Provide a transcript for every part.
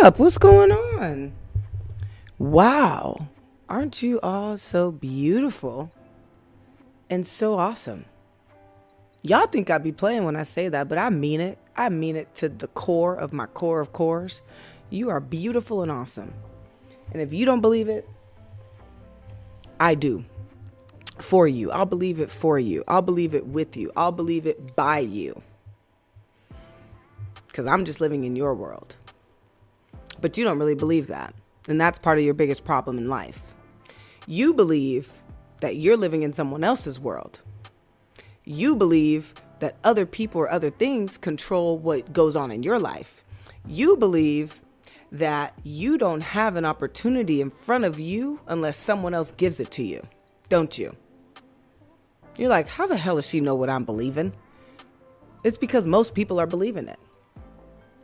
up? What's going on? Wow. Aren't you all so beautiful and so awesome? Y'all think I be playing when I say that, but I mean it. I mean it to the core of my core of cores. You are beautiful and awesome. And if you don't believe it, I do. For you. I'll believe it for you. I'll believe it with you. I'll believe it by you. Because I'm just living in your world. But you don't really believe that. And that's part of your biggest problem in life. You believe that you're living in someone else's world. You believe that other people or other things control what goes on in your life. You believe that you don't have an opportunity in front of you unless someone else gives it to you, don't you? You're like, how the hell does she know what I'm believing? It's because most people are believing it.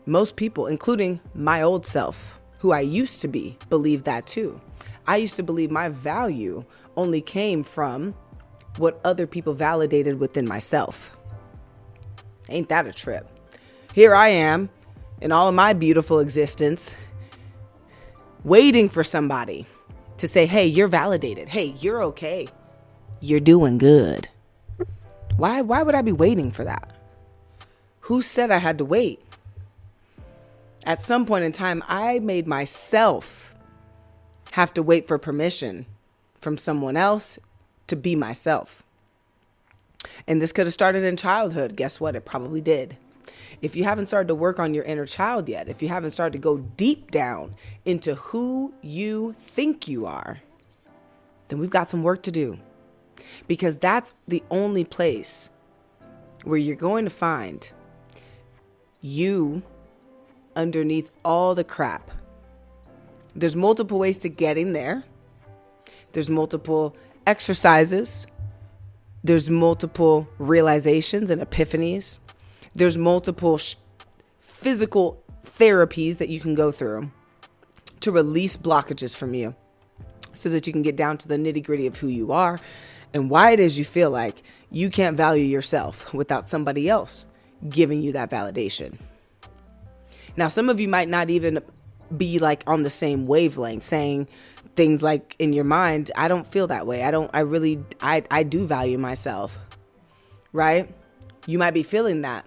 Most people, including my old self, who I used to be, believe that too. I used to believe my value only came from what other people validated within myself. Ain't that a trip? Here I am in all of my beautiful existence, waiting for somebody to say, hey, you're validated. Hey, you're okay. You're doing good. Why would I be waiting for that? Who said I had to wait? At some point in time, I made myself have to wait for permission from someone else to be myself. And this could have started in childhood. Guess what? It probably did. If you haven't started to work on your inner child yet, if you haven't started to go deep down into who you think you are, then we've got some work to do. Because that's the only place where you're going to find you underneath all the crap. There's multiple ways to getting there. There's multiple exercises. There's multiple realizations and epiphanies. There's multiple physical therapies that you can go through to release blockages from you so that you can get down to the nitty-gritty of who you are and why it is you feel like you can't value yourself without somebody else giving you that validation. Now, some of you might not even be like on the same wavelength, saying things like in your mind, I don't feel that way. I do value myself, right? You might be feeling that.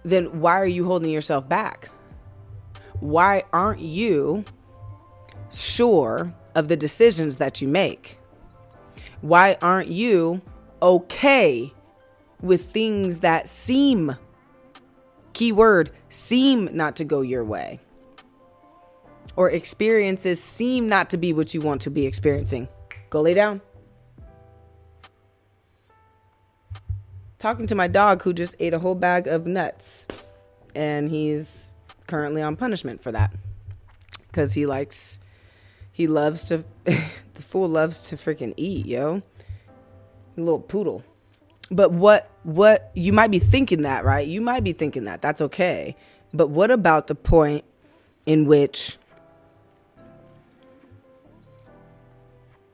Then why are you holding yourself back? Why aren't you sure of the decisions that you make? Why aren't you okay with things that seem, keyword, seem not to go your way? Or experiences seem not to be what you want to be experiencing? Go lay down. Talking to my dog who just ate a whole bag of nuts. And he's currently on punishment for that. Because the fool loves to freaking eat, yo. A little poodle. But what you might be thinking that, right? You might be thinking that. That's okay. But what about the point in which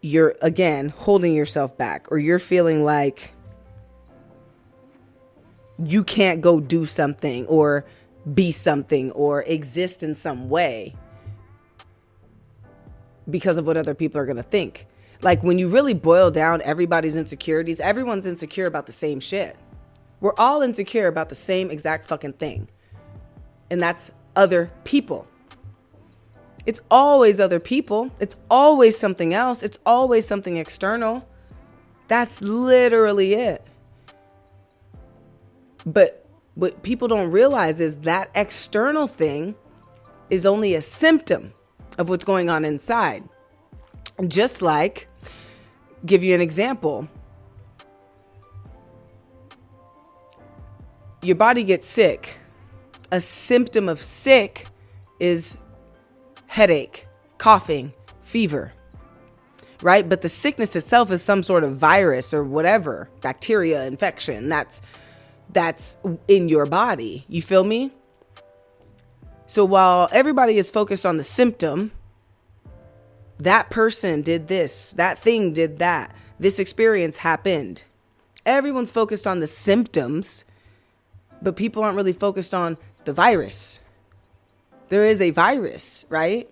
you're, again, holding yourself back, or you're feeling like you can't go do something or be something or exist in some way because of what other people are going to think? Like, when you really boil down everybody's insecurities, everyone's insecure about the same shit. We're all insecure about the same exact fucking thing. And that's other people. It's always other people. It's always something else. It's always something external. That's literally it. But what people don't realize is that external thing is only a symptom of what's going on inside. Just like, give you an example. Your body gets sick. A symptom of sick is headache, coughing, fever, right? But the sickness itself is some sort of virus or whatever, bacteria, infection. That's in your body. You feel me? So while everybody is focused on the symptom, that person did this, that thing did that, this experience happened. Everyone's focused on the symptoms, but people aren't really focused on the virus. There is a virus, right?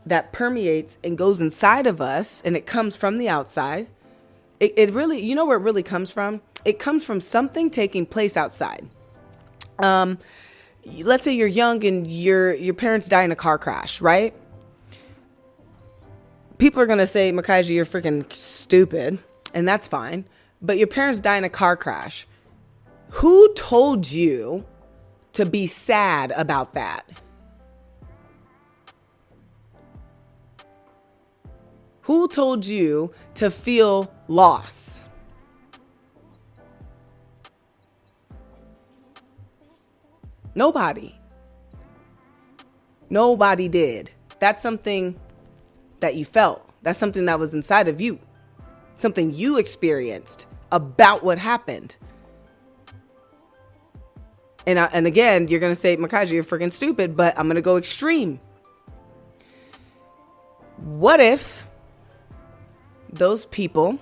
That permeates and goes inside of us, and it comes from the outside. It really, you know where it really comes from? It comes from something taking place outside. Let's say you're young and your parents die in a car crash, right? People are going to say, Makaiji, you're freaking stupid. And that's fine. But your parents die in a car crash. Who told you to be sad about that? Who told you to feel loss? Nobody. Nobody did. That's something that you felt. That's something that was inside of you. Something you experienced about what happened. And again, you're going to say, Makaiji, you're freaking stupid, but I'm going to go extreme. What if those people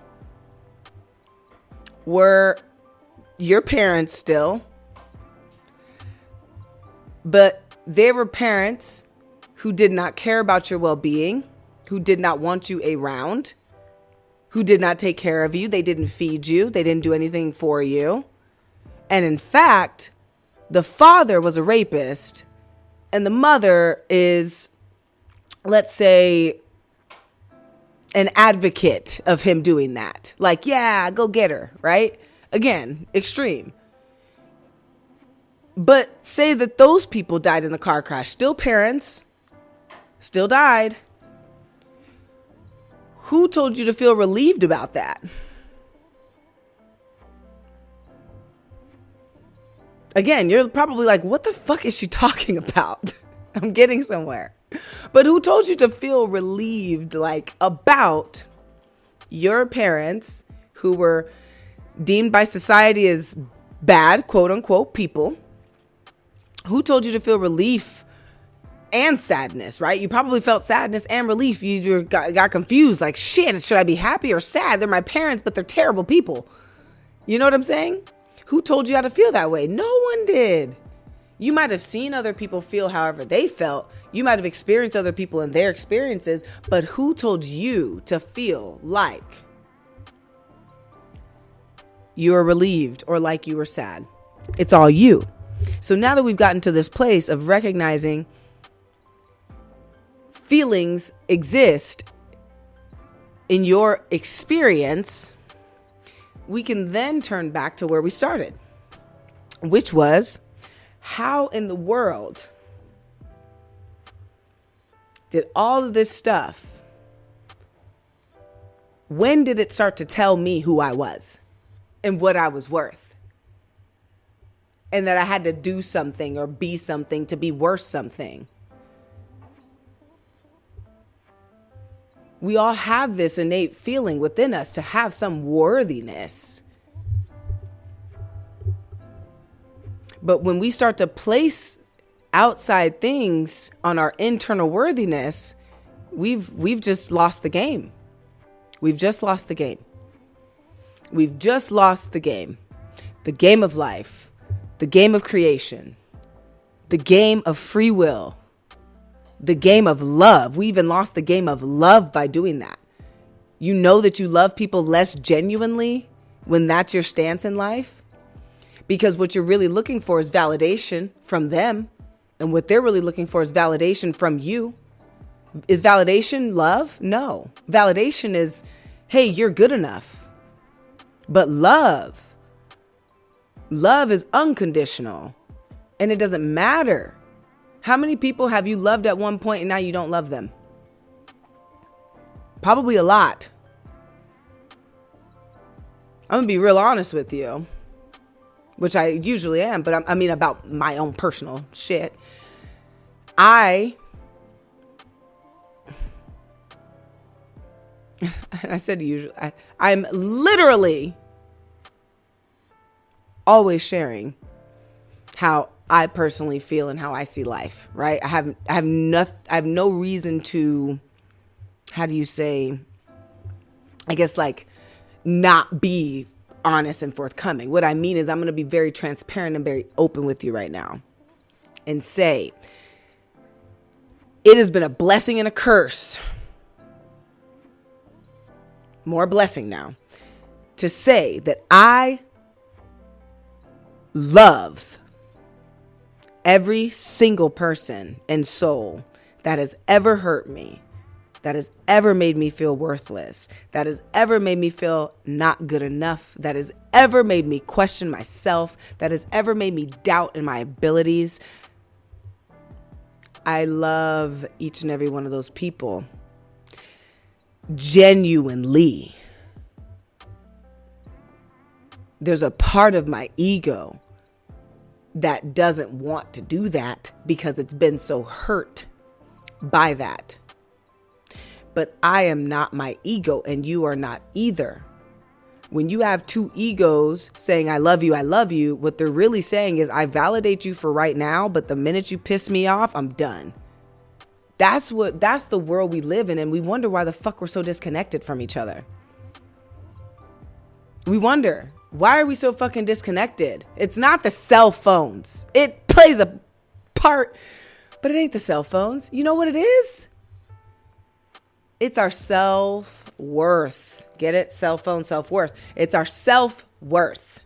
were your parents still, but they were parents who did not care about your well-being, who did not want you around, who did not take care of you. They didn't feed you. They didn't do anything for you. And in fact, the father was a rapist and the mother is, let's say, an advocate of him doing that. Like, yeah, go get her, right? Again, extreme. But say that those people died in the car crash. Still parents, still died. Who told you to feel relieved about that? Again, you're probably like, what the fuck is she talking about? I'm getting somewhere. But who told you to feel relieved, like, about your parents who were deemed by society as bad, quote unquote, people? Who told you to feel relief and sadness, right? You probably felt sadness and relief. You got confused, like, shit, should I be happy or sad? They're my parents, but they're terrible people. You know what I'm saying? Who told you how to feel that way? No one did. You might have seen other people feel however they felt. You might have experienced other people and their experiences, but who told you to feel like you were relieved or like you were sad? It's all you. So now that we've gotten to this place of recognizing feelings exist in your experience, we can then turn back to where we started, which was, how in the world did all of this stuff, when did it start to tell me who I was and what I was worth? And that I had to do something or be something to be worth something. We all have this innate feeling within us to have some worthiness. But when we start to place outside things on our internal worthiness, we've just lost the game. We've just lost the game. We've just lost the game. The game of life, the game of creation, the game of free will, the game of love. We even lost the game of love by doing that. You know that you love people less genuinely when that's your stance in life, because what you're really looking for is validation from them. And what they're really looking for is validation from you. Is validation love? No. Validation is, hey, you're good enough. But love is unconditional. And it doesn't matter. How many people have you loved at one point and now you don't love them? Probably a lot. I'm going to be real honest with you, which I usually am, but I mean about my own personal shit. And I said usually, I'm literally always sharing how I personally feel and how I see life, right? I have no reason to, how do you say, I guess, like, not be honest and forthcoming. What I mean is I'm going to be very transparent and very open with you right now and say, It has been a blessing and a curse. More blessing now. To say that I love every single person and soul that has ever hurt me, that has ever made me feel worthless, that has ever made me feel not good enough, that has ever made me question myself, that has ever made me doubt in my abilities. I love each and every one of those people genuinely. There's a part of my ego that doesn't want to do that because it's been so hurt by that. But I am not my ego, and you are not either. When you have two egos saying, I love you, what they're really saying is, I validate you for right now, but the minute you piss me off, I'm done. That's the world we live in, and we wonder why the fuck we're so disconnected from each other. We wonder, why are we so fucking disconnected? It's not the cell phones. It plays a part, but it ain't the cell phones. You know what it is? It's our self-worth. Get it? Cell phone, self-worth. It's our self-worth.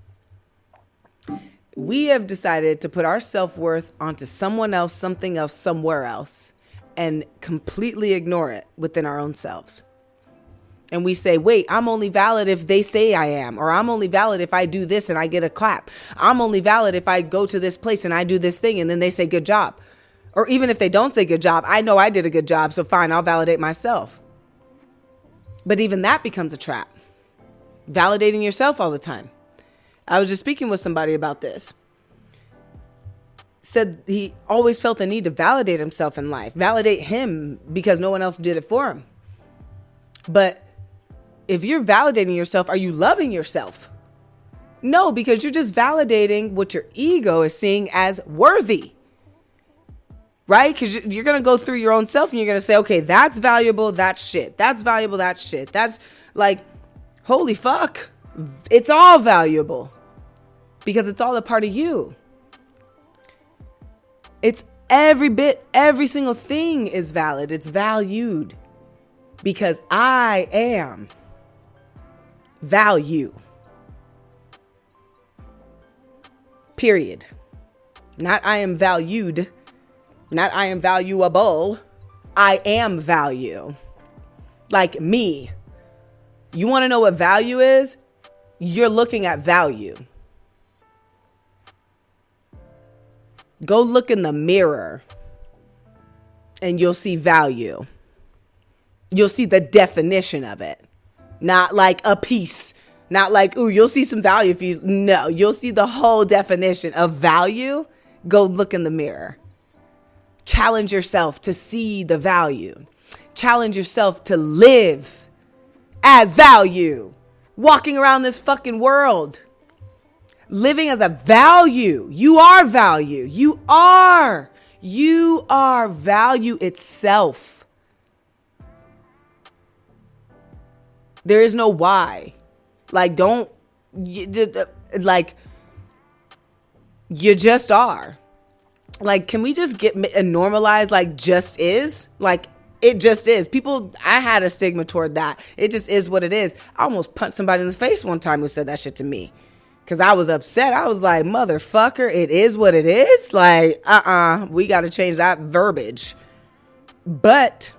We have decided to put our self-worth onto someone else, something else, somewhere else, and completely ignore it within our own selves. And we say, wait, I'm only valid if they say I am, or I'm only valid if I do this and I get a clap. I'm only valid if I go to this place and I do this thing and then they say good job. Or even if they don't say good job, I know I did a good job, so fine, I'll validate myself. But even that becomes a trap. Validating yourself all the time. I was just speaking with somebody about this. Said he always felt the need to validate himself in life. Validate him because no one else did it for him. But if you're validating yourself, are you loving yourself? No, because you're just validating what your ego is seeing as worthy. Right? Because you're going to go through your own self and you're going to say, okay, that's valuable, that's shit. That's valuable, that's shit. That's like, holy fuck. It's all valuable because it's all a part of you. It's every single thing is valid. It's valued because I am value. Period. Not I am valued. Not I am valuable. I am value. Like me. You want to know what value is? You're looking at value. Go look in the mirror and you'll see value. You'll see the definition of it. Not like a piece. Not like, ooh, you'll see some value if you... No, you'll see the whole definition of value. Go look in the mirror. Challenge yourself to see the value. Challenge yourself to live as value. Walking around this fucking world. Living as a value. You are value. You are value itself. There is no why. Like, you just are. Like, can we just get normalize like just is? Like, it just is. People, I had a stigma toward that. It just is what it is. I almost punched somebody in the face one time who said that shit to me. Because I was upset. I was like, motherfucker, it is what it is. Like, we got to change that verbiage. But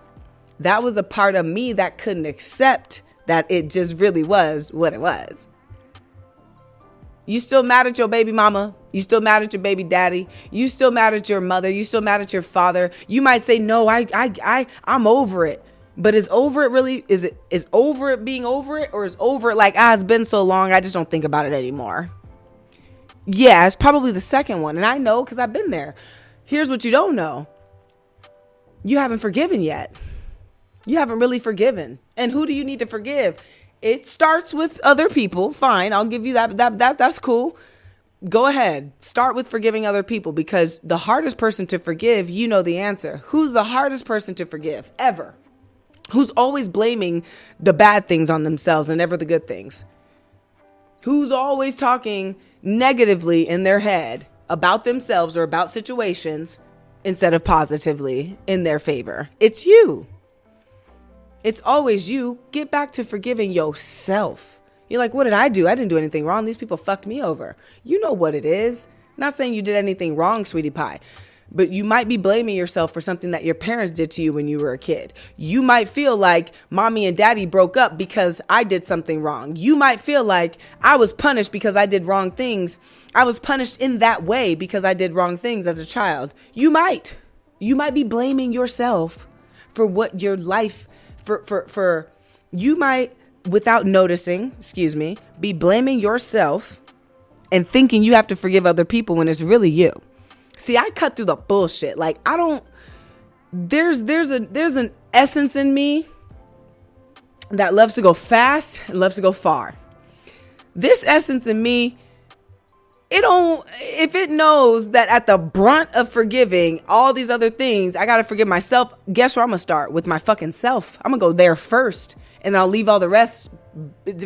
that was a part of me that couldn't accept that it just really was what it was. You still mad at your baby mama. You still mad at your baby daddy. You still mad at your mother. You still mad at your father. You might say, no, I'm over it. But is over it really, is over it being over it? Or is over it like, it's been so long, I just don't think about it anymore? Yeah, it's probably the second one. And I know because I've been there. Here's what you don't know. You haven't forgiven yet. You haven't really forgiven. And who do you need to forgive? It starts with other people. Fine, I'll give you that. That's cool. Go ahead. Start with forgiving other people because the hardest person to forgive, you know the answer. Who's the hardest person to forgive ever? Who's always blaming the bad things on themselves and never the good things? Who's always talking negatively in their head about themselves or about situations instead of positively in their favor. It's you. It's always you. Get back to forgiving yourself. You're like, what did I do? I didn't do anything wrong. These people fucked me over. You know what it is. Not saying you did anything wrong, sweetie pie, but you might be blaming yourself for something that your parents did to you when you were a kid. You might feel like mommy and daddy broke up because I did something wrong. You might feel like I was punished because I did wrong things. I was punished in that way because I did wrong things as a child. You might be blaming yourself for what your life, you might, without noticing, be blaming yourself and thinking you have to forgive other people when it's really you. See, I cut through the bullshit. Like, there's an essence in me that loves to go fast and loves to go far. This essence in me, if it knows that at the brunt of forgiving all these other things, I got to forgive myself. Guess where I'm going to start? With my fucking self. I'm going to go there first, and then I'll leave all the rest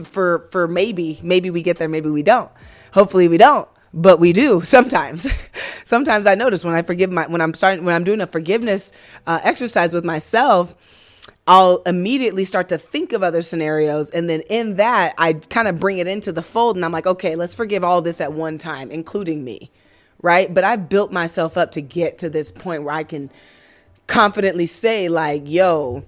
for maybe we get there. Maybe we don't. Hopefully we don't. But we do sometimes. Sometimes I notice when I'm doing a forgiveness exercise with myself, I'll immediately start to think of other scenarios. And then in that, I kind of bring it into the fold and I'm like, okay, let's forgive all this at one time, including me. Right. But I've built myself up to get to this point where I can confidently say like, yo,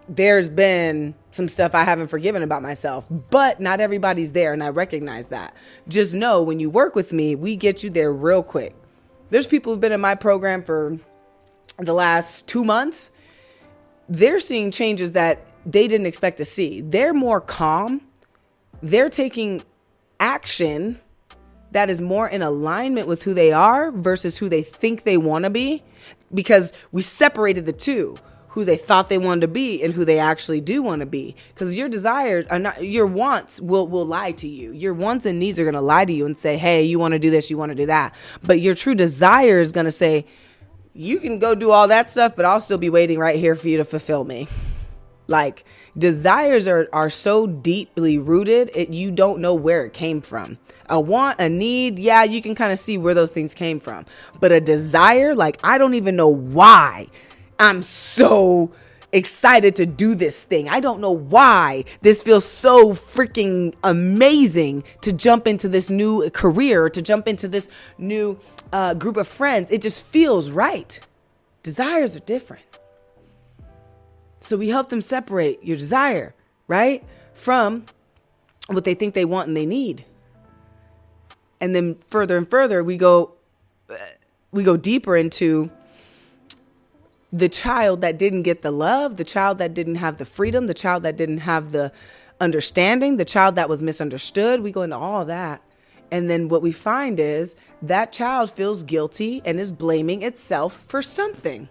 there's been some stuff I haven't forgiven about myself, but not everybody's there. And I recognize that. Just know when you work with me, we get you there real quick. There's people who've been in my program for the last 2 months. They're seeing changes that they didn't expect to see. They're more calm. They're taking action that is more in alignment with who they are versus who they think they want to be, because we separated the two. Who they thought they wanted to be and who they actually do want to be. Because your desires are not, your wants will lie to you. Your wants and needs are going to lie to you and say, hey, you want to do this, you want to do that. But your true desire is going to say, you can go do all that stuff, but I'll still be waiting right here for you to fulfill me. Like, desires are so deeply rooted, you don't know where it came from. A want, a need, yeah, you can kind of see where those things came from. But a desire, like, I don't even know why I'm so excited to do this thing. I don't know why this feels so freaking amazing to jump into this new career, to jump into this new group of friends. It just feels right. Desires are different. So we help them separate your desire, right, from what they think they want and they need. And then further and further, we go deeper into the child that didn't get the love, the child that didn't have the freedom, the child that didn't have the understanding, the child that was misunderstood. We go into all of that. And then what we find is that child feels guilty and is blaming itself for something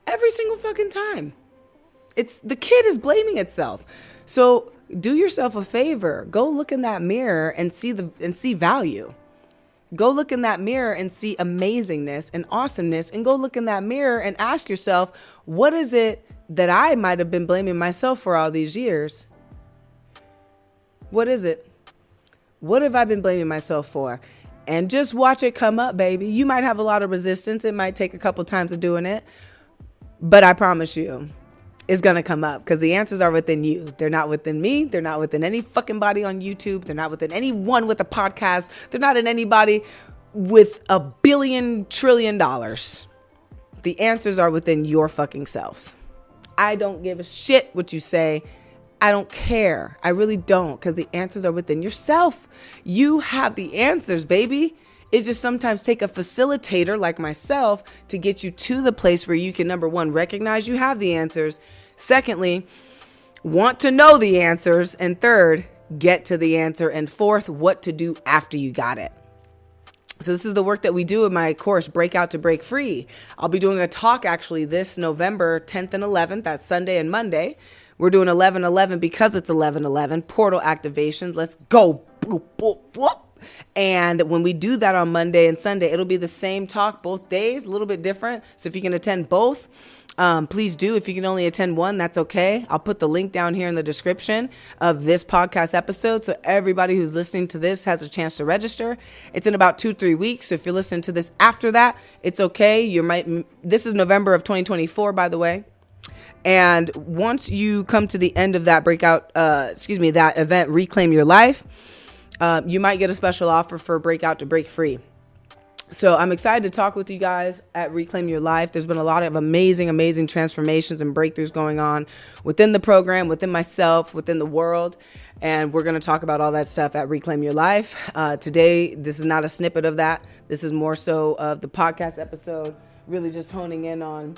every single fucking time. The kid is blaming itself. So do yourself a favor. Go look in that mirror and see value. Go look in that mirror and see amazingness and awesomeness, and go look in that mirror and ask yourself, what is it that I might have been blaming myself for all these years? What is it? What have I been blaming myself for? And just watch it come up, baby. You might have a lot of resistance. It might take a couple times of doing it, but I promise you, it's going to come up because the answers are within you. They're not within me. They're not within any fucking body on YouTube. They're not within anyone with a podcast. They're not in anybody with $1 billion trillion. The answers are within your fucking self. I don't give a shit what you say. I don't care. I really don't, because the answers are within yourself. You have the answers, baby. It just sometimes take a facilitator like myself to get you to the place where you can, number one, recognize you have the answers. Secondly, want to know the answers. And third, get to the answer. And fourth, what to do after you got it. So this is the work that we do in my course, Break Out to Break Free. I'll be doing a talk actually this November 10th and 11th. That's Sunday and Monday. We're doing 11/11 because it's 11/11, portal activations. Let's go. Boop, boop, boop. And when we do that on Monday and Sunday, it'll be the same talk both days, a little bit different. So if you can attend both, Please do. If you can only attend one, that's okay. I'll put the link down here in the description of this podcast episode, so everybody who's listening to this has a chance to register. It's in about 2-3 weeks. So if you're listening to this after that, it's okay. This is November of 2024, by the way. And once you come to the end of that that event, Reclaim Your Life, you might get a special offer for Breakout to Break Free. So I'm excited to talk with you guys at Reclaim Your Life. There's been a lot of amazing transformations and breakthroughs going on within the program, within myself, within the world. And we're going to talk about all that stuff at Reclaim Your Life. Today, this is not a snippet of that. This is more so of the podcast episode, really just honing in on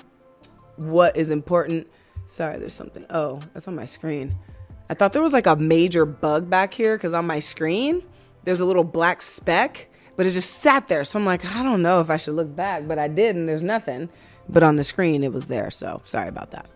what is important. Sorry, there's something. Oh, that's on my screen. I thought there was like a major bug back here because on my screen, there's a little black speck. But it just sat there. So I'm like, I don't know if I should look back, but I did, and there's nothing. But on the screen, it was there. So sorry about that.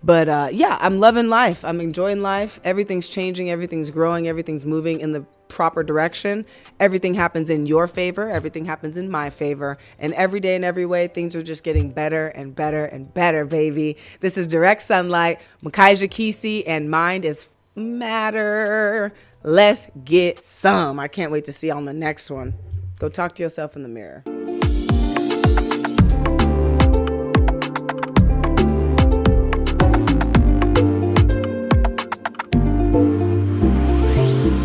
But I'm loving life. I'm enjoying life. Everything's changing. Everything's growing. Everything's moving in the proper direction. Everything happens in your favor. Everything happens in my favor. And every day in every way, things are just getting better and better and better, baby. This is Direct Sunlight, Makaija Kisi, and Mind is Matter. Let's get some. I can't wait to see you on the next one. Go talk to yourself in the mirror.